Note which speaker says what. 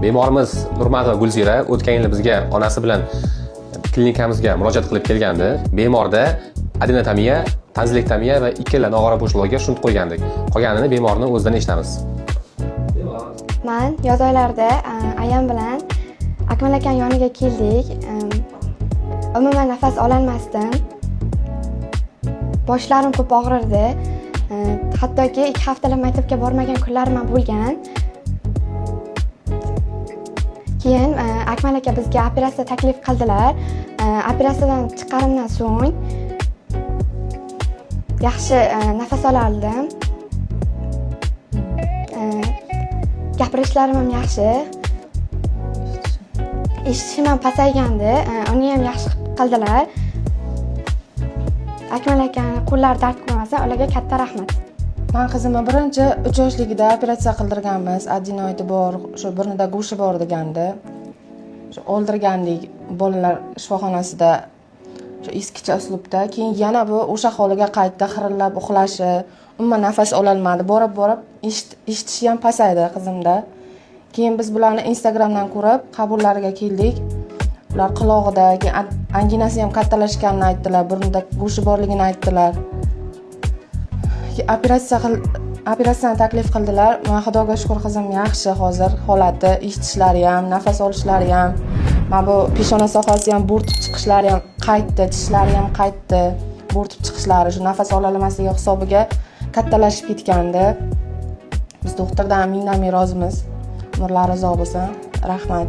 Speaker 1: Bemorimiz Nurmatova Gulzira o'tgan yil bizga onasi bilan klinikamizga murojaat qilib kelgandi. Bemorda adenotomiya, tanzilektomiya va ikkala nog'ora bo'shlig'iga shunt qo'ygandik. Qolganini bemorning o'zidan eshitamiz.
Speaker 2: Men yoz oylarida ayam bilan Akmal akam yoniga keldik. Umuman nafas ololmasdim. Boshlarim ko'p og'rirdi. Hattoki 2 haftalab maktabga bormagan kunlarim ham bo'lgan. Keyin Akmal aka bizga operatsiya taklif qildilar. Operatsiyadan chiqqanimdan so'ng yaxshi nafas olardim. Gapirishlarim ham yaxshi. Eshitishim ham pasaygandi. Uni ham yaxshi qildilar. Akmal akani qo'llari dard qilmasa, ularga katta rahmat.
Speaker 3: Men qizimni birinchi 3 yoshligida operatsiya qildirganmiz. Adenoidi bor, o'sha burnida go'shi bor deganda. O'sha o'ldirgandik bolalar shifoxonasida. O'sha eskicha uslubda. Keyin yana bu o'sha holiga qaytdi, xirillab uxlashi, umuman nafas ola olmadi. Borib eshitishi ham pasaydi qizimda. Keyin biz bularni Instagramdan ko'rib, qabullariga keldik. Ular qulog'ida, keyin anginasi ham kattalashganini aytdilar, burnida go'shi borligini aytdilar. Operatsiyani taklif qildilar. Men Xudoga shukr qizim yaxshi hozir holati, eshitishlari ham, nafas olishlari ham, mana bu peshona sohasi ham bo'rtib chiqishlari ham qaytdi, tishlari ham qaytdi. Bo'rtib chiqishlari shu nafas ola olmasligi hisobiga kattalashib ketgandi. Biz doktordan mingdan rozimiz. Umrlari uzoq bo'lsin. Rahmat.